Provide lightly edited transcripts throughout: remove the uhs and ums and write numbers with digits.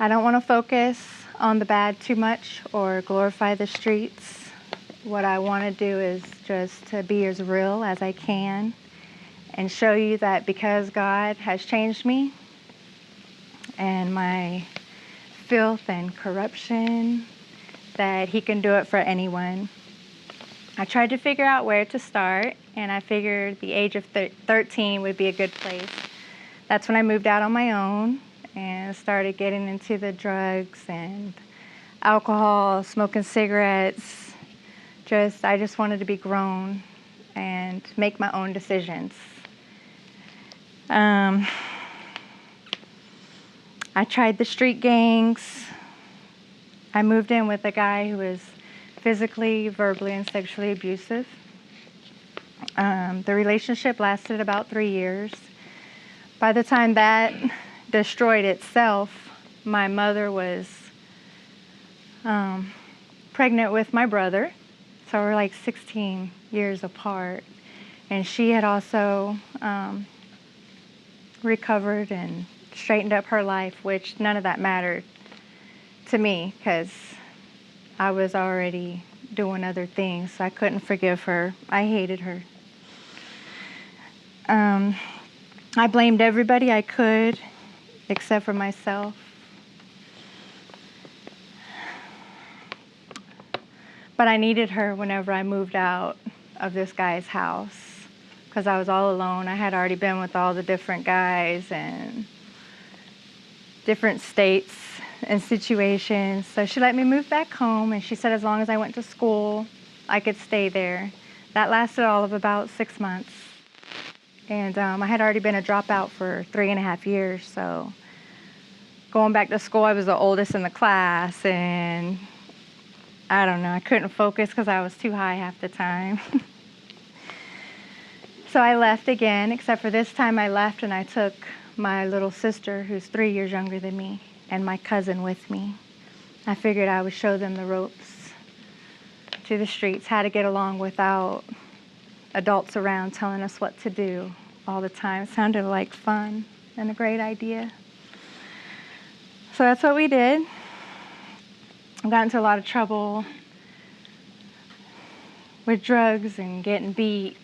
I don't want to focus on the bad too much or glorify the streets. What I want to do is just to be as real as I can and show you that because God has changed me and my filth and corruption, that He can do it for anyone. I tried to figure out where to start, and I figured the age of 13 would be a good place. That's when I moved out on my own and started getting into the drugs and alcohol, smoking cigarettes. I just wanted to be grown and make my own decisions. I tried the street gangs. I moved in with a guy who was physically, verbally, and sexually abusive. The relationship lasted about 3 years. By the time that destroyed itself, my mother was pregnant with my brother. So we're like 16 years apart. And she had also recovered and straightened up her life, which none of that mattered to me because I was already doing other things. So I couldn't forgive her. I hated her. I blamed everybody I could except for myself. But I needed her whenever I moved out of this guy's house because I was all alone. I had already been with all the different guys and different states and situations. So she let me move back home, and she said as long as I went to school, I could stay there. That lasted all of about 6 months. And I had already been a dropout for 3.5 years, so going back to school, I was the oldest in the class, and I don't know, I couldn't focus because I was too high half the time. So I left again, except for this time I left and I took my little sister, who's 3 years younger than me, and my cousin with me. I figured I would show them the ropes to the streets, how to get along without adults around telling us what to do all the time. It sounded like fun and a great idea. So that's what we did. I got into a lot of trouble with drugs and getting beat,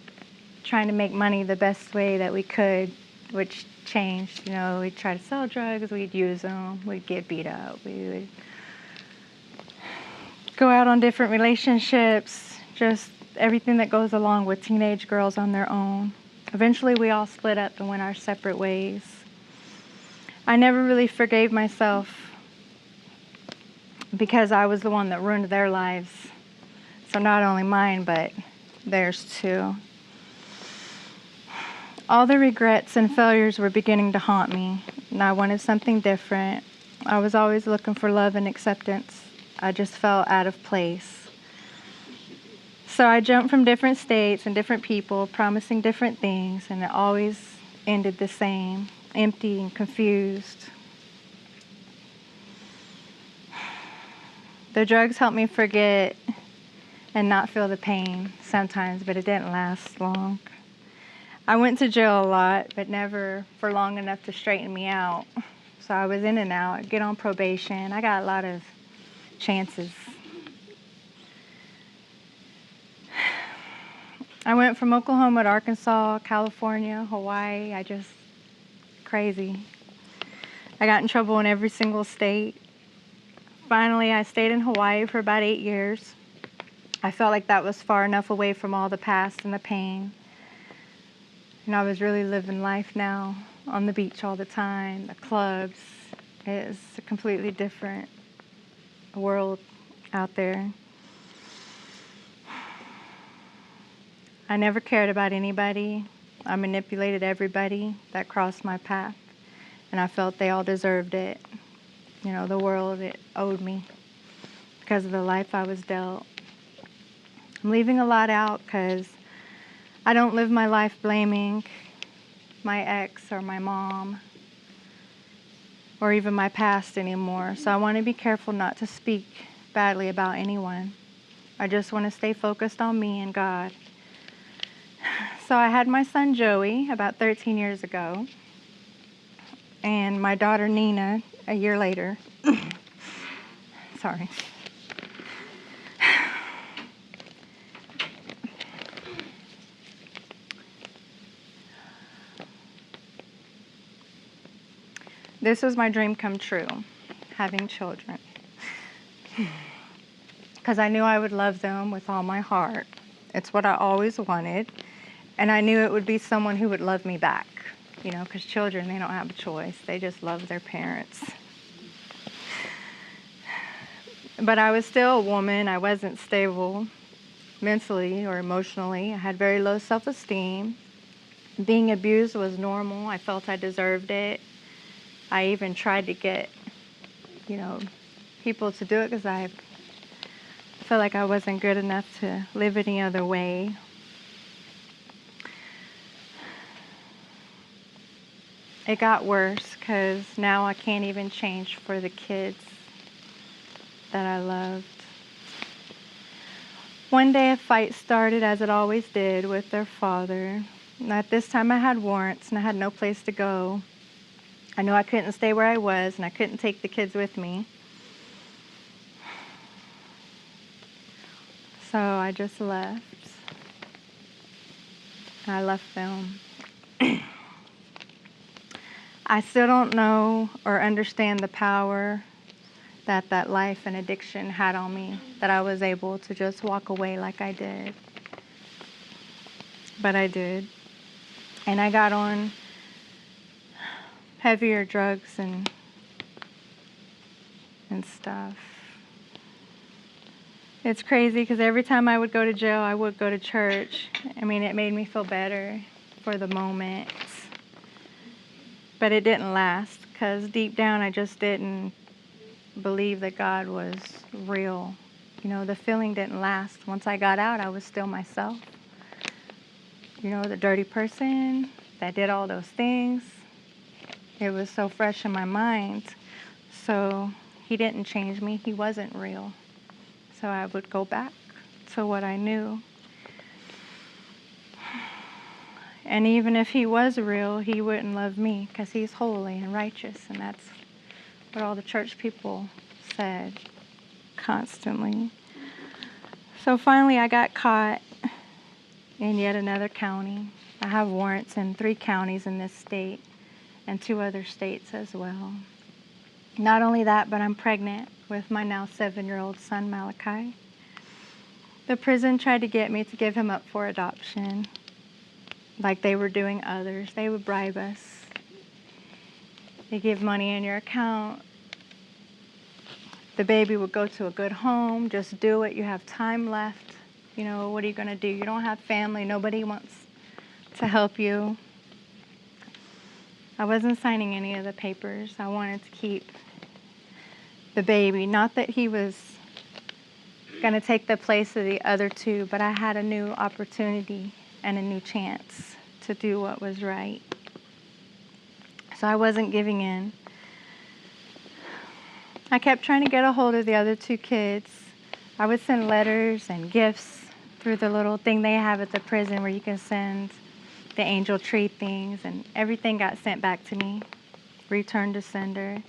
trying to make money the best way that we could, which changed. We'd try to sell drugs, we'd use them, we'd get beat up, we would go out on different relationships, just everything that goes along with teenage girls on their own. Eventually we all split up and went our separate ways. I never really forgave myself because I was the one that ruined their lives. So not only mine, but theirs too. All the regrets and failures were beginning to haunt me, and I wanted something different. I was always looking for love and acceptance. I just felt out of place. So I jumped from different states and different people, promising different things, and it always ended the same, empty and confused. The drugs helped me forget and not feel the pain sometimes, but it didn't last long. I went to jail a lot, but never for long enough to straighten me out. So I was in and out, get on probation. I got a lot of chances. I went from Oklahoma to Arkansas, California, Hawaii. Crazy. I got in trouble in every single state. Finally, I stayed in Hawaii for about 8 years. I felt like that was far enough away from all the past and the pain. And I was really living life now on the beach all the time, the clubs. It's a completely different world out there. I never cared about anybody. I manipulated everybody that crossed my path, and I felt they all deserved it. The world, it owed me because of the life I was dealt. I'm leaving a lot out because I don't live my life blaming my ex or my mom or even my past anymore. So I want to be careful not to speak badly about anyone. I just want to stay focused on me and God. So I had my son Joey about 13 years ago, and my daughter Nina a year later, sorry. This was my dream come true, having children. Because I knew I would love them with all my heart. It's what I always wanted. And I knew it would be someone who would love me back. You know, because children, they don't have a choice. They just love their parents. But I was still a woman. I wasn't stable mentally or emotionally. I had very low self-esteem. Being abused was normal. I felt I deserved it. I even tried to get, people to do it because I felt like I wasn't good enough to live any other way. It got worse because now I can't even change for the kids that I loved. One day a fight started, as it always did, with their father. And at this time I had warrants and I had no place to go. I knew I couldn't stay where I was and I couldn't take the kids with me. So I just left. I left them. I still don't know or understand the power that life and addiction had on me, that I was able to just walk away like I did. But I did. And I got on heavier drugs and stuff. It's crazy because every time I would go to jail, I would go to church. I mean, it made me feel better for the moment. But it didn't last because deep down I just didn't believe that God was real. The feeling didn't last. Once I got out, I was still myself. The dirty person that did all those things. It was so fresh in my mind. So he didn't change me. He wasn't real. So I would go back to what I knew. And even if he was real, he wouldn't love me because he's holy and righteous. And that's what all the church people said constantly. So finally I got caught in yet another county. I have warrants in 3 counties in this state and 2 other states as well. Not only that, but I'm pregnant with my now 7-year-old son, Malachi. The prison tried to get me to give him up for adoption, like they were doing others. They would bribe us. They give money in your account. The baby would go to a good home. Just do it. You have time left. What are you going to do? You don't have family. Nobody wants to help you. I wasn't signing any of the papers. I wanted to keep the baby. Not that he was going to take the place of the other 2, but I had a new opportunity and a new chance to do what was right. So I wasn't giving in. I kept trying to get a hold of the other 2 kids. I would send letters and gifts through the little thing they have at the prison where you can send the angel tree things, and everything got sent back to me. Return to sender.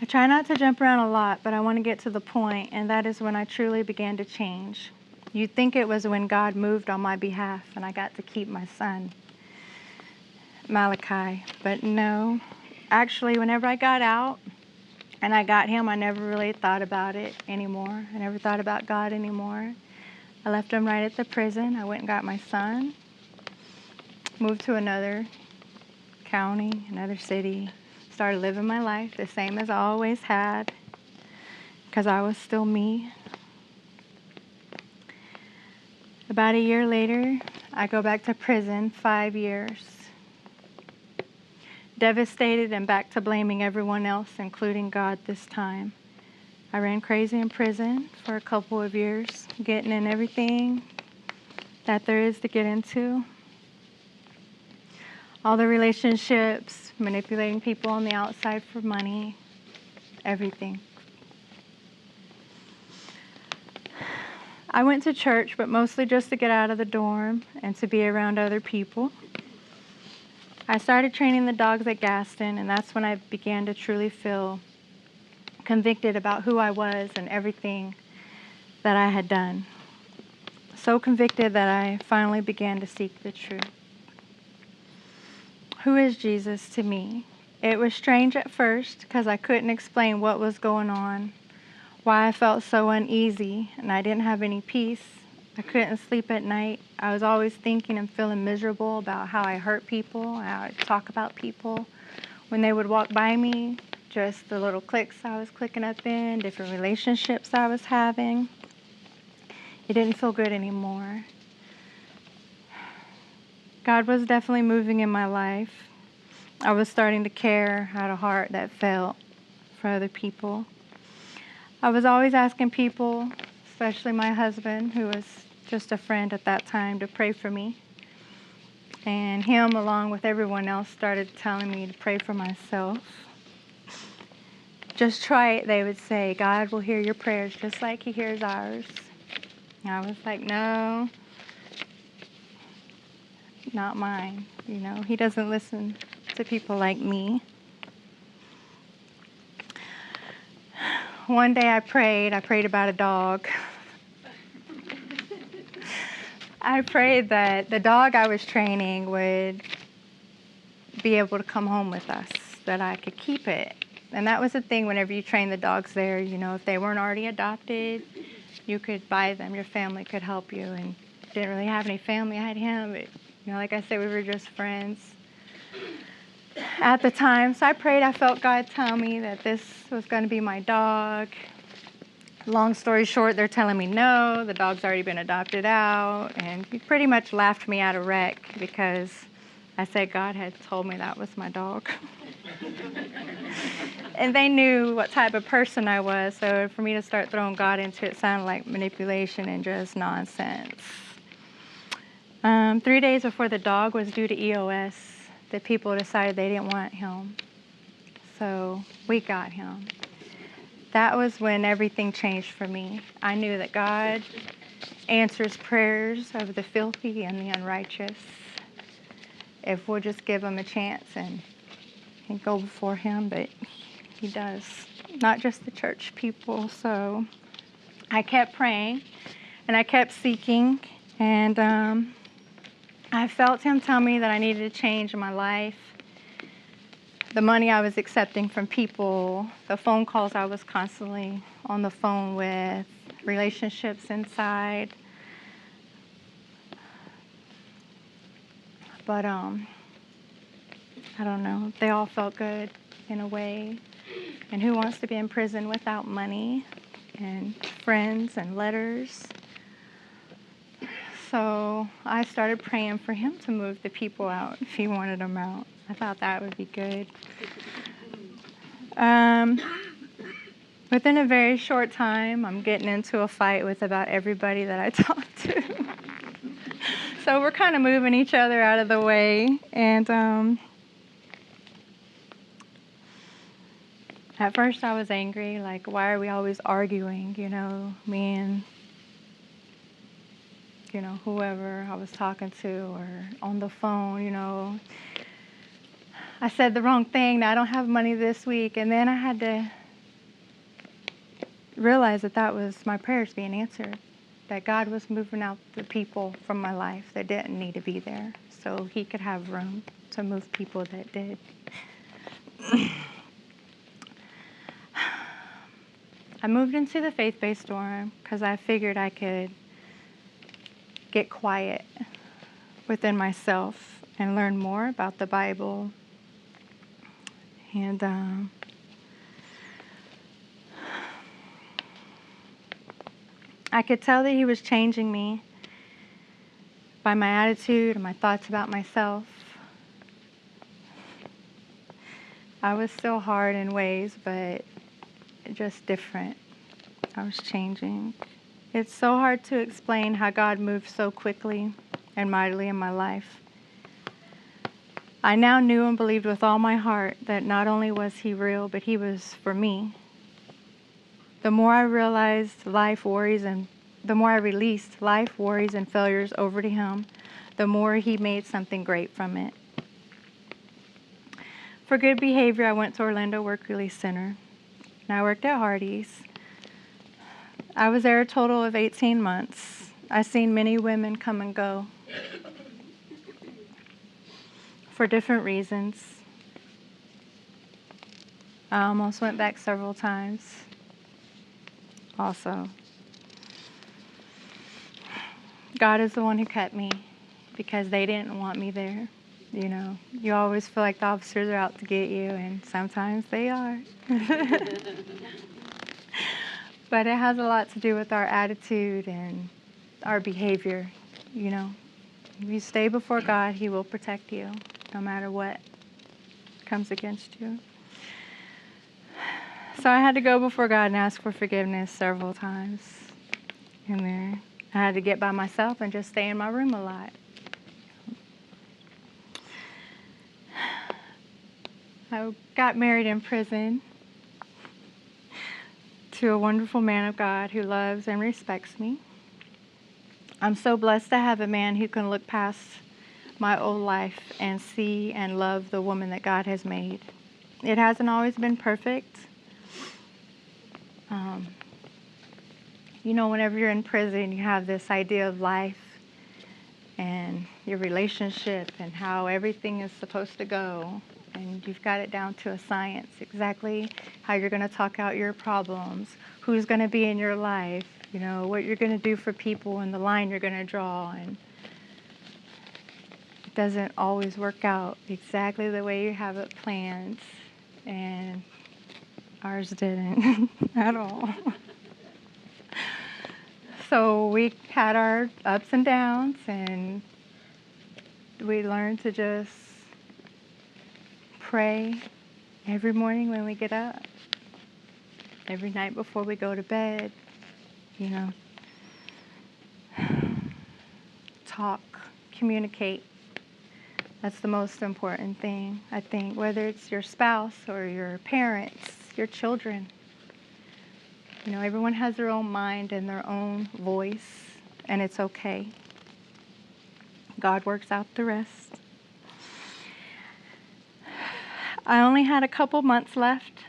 I try not to jump around a lot, but I want to get to the point, and that is when I truly began to change. You'd think it was when God moved on my behalf and I got to keep my son, Malachi, but no. Actually, whenever I got out and I got him, I never really thought about it anymore. I never thought about God anymore. I left him right at the prison. I went and got my son, moved to another county, another city, started living my life the same as I always had, because I was still me. About a year later, I go back to prison, 5 years. Devastated and back to blaming everyone else, including God this time. I ran crazy in prison for a couple of years, getting in everything that there is to get into. All the relationships, manipulating people on the outside for money, everything. I went to church, but mostly just to get out of the dorm and to be around other people. I started training the dogs at Gaston, and that's when I began to truly feel convicted about who I was and everything that I had done. So convicted that I finally began to seek the truth. Who is Jesus to me? It was strange at first because I couldn't explain what was going on, why I felt so uneasy, and I didn't have any peace. I couldn't sleep at night. I was always thinking and feeling miserable about how I hurt people, how I talk about people when they would walk by me, just the little clicks I was clicking up in, different relationships I was having. It didn't feel good anymore. God was definitely moving in my life. I was starting to care, had a heart that felt for other people. I was always asking people, especially my husband, who was just a friend at that time, to pray for me. And him, along with everyone else, started telling me to pray for myself. Just try it, they would say. God will hear your prayers just like he hears ours. And I was like, no, not mine. You know, he doesn't listen to people like me. One day I prayed about a dog. I prayed that the dog I was training would be able to come home with us, that I could keep it. And that was the thing whenever you train the dogs there, you know, if they weren't already adopted, you could buy them, your family could help you. And didn't really have any family, I had him, but, you know, like I said, we were just friends at the time. So I prayed, I felt God tell me that this was going to be my dog. Long story short, they're telling me no, the dog's already been adopted out, and he pretty much laughed me out of wreck because I said God had told me that was my dog. And they knew what type of person I was, so for me to start throwing God into it sounded like manipulation and just nonsense. 3 days before the dog was due to EOS, the people decided they didn't want him, so we got him. That was when everything changed for me. I knew that God answers prayers of the filthy and the unrighteous if we'll just give him a chance and go before him, but he does, not just the church people. So I kept praying and I kept seeking, and I felt him tell me that I needed to change in my life. The money I was accepting from people, the phone calls I was constantly on the phone with, relationships inside. But I don't know, they all felt good in a way. And who wants to be in prison without money and friends and letters? So I started praying for him to move the people out if he wanted them out. I thought that would be good. Within a very short time, I'm getting into a fight with about everybody that I talk to. So we're kind of moving each other out of the way. And at first I was angry, like, why are we always arguing, you know, me and, you know, whoever I was talking to or on the phone, you know. I said the wrong thing, now I don't have money this week, and then I had to realize that that was my prayers being answered, that God was moving out the people from my life that didn't need to be there, so he could have room to move people that did. I moved into the faith-based dorm because I figured I could get quiet within myself and learn more about the Bible. And I could tell that he was changing me by my attitude and my thoughts about myself. I was still hard in ways, but just different. I was changing. It's so hard to explain how God moved so quickly and mightily in my life. I now knew and believed with all my heart that not only was he real, but he was for me. The more I realized life worries and the more I released life, worries, and failures over to him, the more he made something great from it. For good behavior, I went to Orlando Work Release Center, and I worked at Hardee's. I was there a total of 18 months. I seen many women come and go for different reasons. I almost went back several times also. God is the one who kept me because they didn't want me there. You know, you always feel like the officers are out to get you, and sometimes they are. But it has a lot to do with our attitude and our behavior, you know. If you stay before God, He will protect you no matter what comes against you. So I had to go before God and ask for forgiveness several times in there. I had to get by myself and just stay in my room a lot. I got married in prison to a wonderful man of God who loves and respects me. I'm so blessed to have a man who can look past my old life and see and love the woman that God has made. It hasn't always been perfect. You know, whenever you're in prison, you have this idea of life and your relationship and how everything is supposed to go. And you've got it down to a science, exactly how you're going to talk out your problems, who's going to be in your life, you know, what you're going to do for people and the line you're going to draw. And it doesn't always work out exactly the way you have it planned. And ours didn't at all. So we had our ups and downs, and we learned to just pray every morning when we get up, every night before we go to bed, you know. Talk, communicate. That's the most important thing, I think, whether it's your spouse or your parents, your children. You know, everyone has their own mind and their own voice, and it's okay. God works out the rest. I only had a couple months left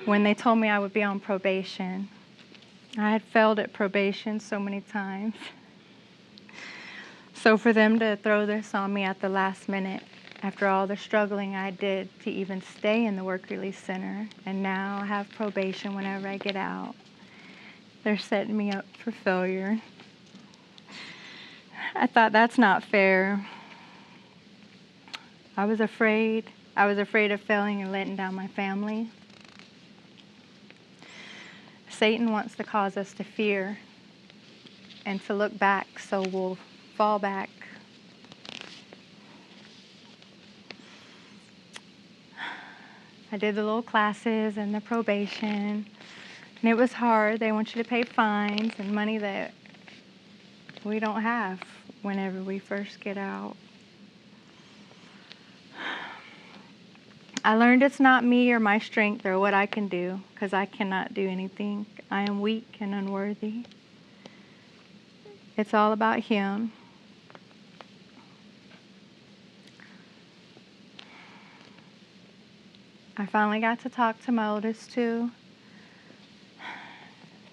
when they told me I would be on probation. I had failed at probation so many times. So for them to throw this on me at the last minute, after all the struggling I did to even stay in the work release center, and now I have probation whenever I get out, they're setting me up for failure. I thought that's not fair. I was afraid. I was afraid of failing and letting down my family. Satan wants to cause us to fear and to look back, so we'll fall back. I did the little classes and the probation, and it was hard. They want you to pay fines and money that we don't have whenever we first get out. I learned it's not me or my strength or what I can do, because I cannot do anything. I am weak and unworthy. It's all about Him. I finally got to talk to my oldest two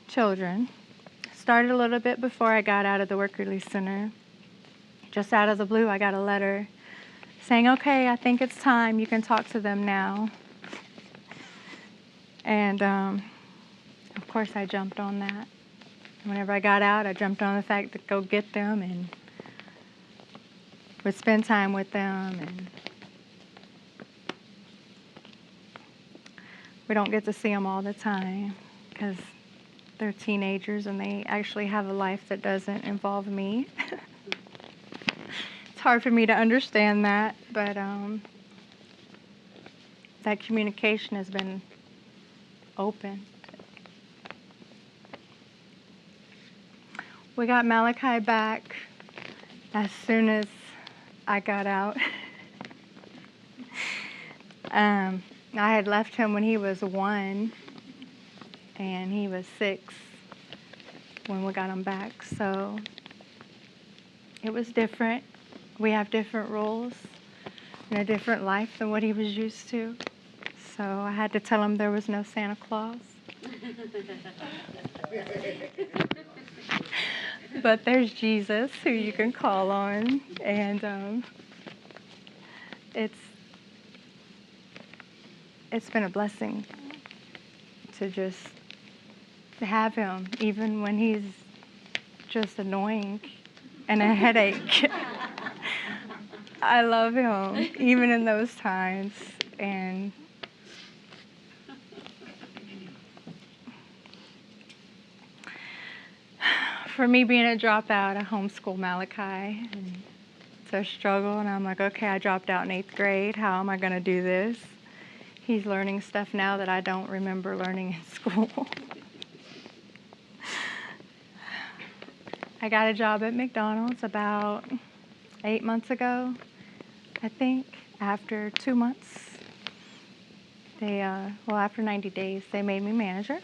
children. Started a little bit before I got out of the work release center. Just out of the blue, I got a letter saying, okay, I think it's time. You can talk to them now. And of course, I jumped on that. Whenever I got out, I jumped on the fact to go get them and would spend time with them. And we don't get to see them all the time because they're teenagers and they actually have a life that doesn't involve me. It's hard for me to understand that, but that communication has been open. We got Malachi back as soon as I got out. I had left him when he was 1, and he was 6 when we got him back. So it was different. We have different rules. in a different life than what he was used to. So I had to tell him there was no Santa Claus. But there's Jesus, who you can call on, and it's been a blessing to just have him, even when he's just annoying and a headache. I love him, even in those times. And for me being a dropout, I homeschool Malachi. And it's a struggle, and I'm like, okay, I dropped out in 8th grade. How am I going to do this? He's learning stuff now that I don't remember learning in school. I got a job at McDonald's about 8 months ago, I think. After 2 months, after 90 days, they made me manager.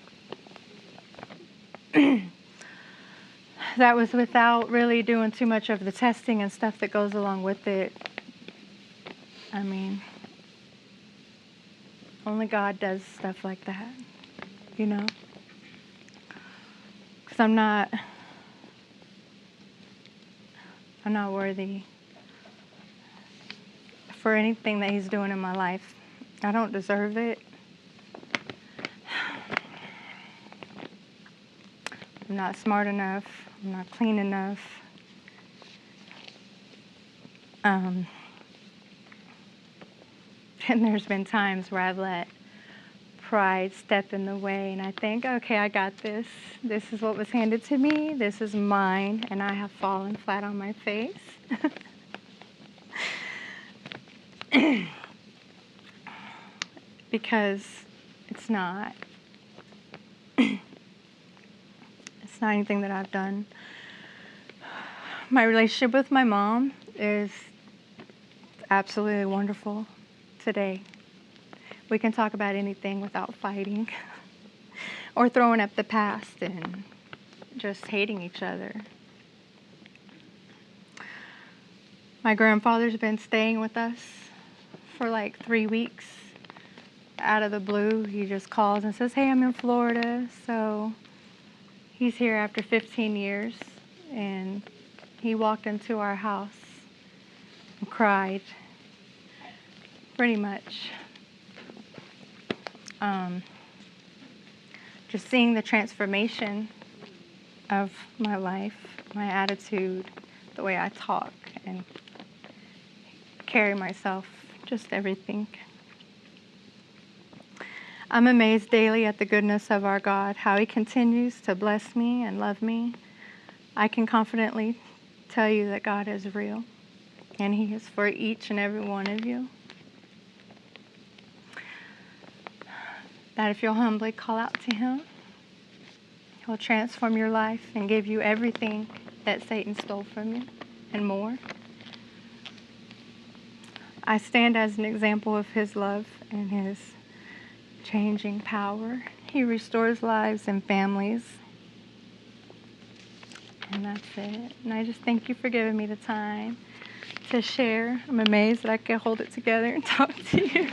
That was without really doing too much of the testing and stuff that goes along with it. I mean, only God does stuff like that, you know? Because I'm not worthy for anything that he's doing in my life. I don't deserve it. I'm not smart enough. I'm not clean enough. And there's been times where I've let pride step in the way, and I think, okay, I got this. This is what was handed to me. This is mine, and I have fallen flat on my face. Because it's not. It's not anything that I've done. My relationship with my mom is absolutely wonderful today. We can talk about anything without fighting or throwing up the past and just hating each other. My grandfather's been staying with us for like 3 weeks. Out of the blue, he just calls and says, hey, I'm in Florida. So he's here after 15 years, and he walked into our house and cried, pretty much. Just seeing the transformation of my life, my attitude, the way I talk and carry myself, just everything. I'm amazed daily at the goodness of our God, how he continues to bless me and love me. I can confidently tell you that God is real, and he is for each and every one of you. That if you'll humbly call out to him, he'll transform your life and give you everything that Satan stole from you and more. I stand as an example of his love and his changing power. He restores lives and families. And that's it. And I just thank you for giving me the time to share. I'm amazed that I could hold it together and talk to you.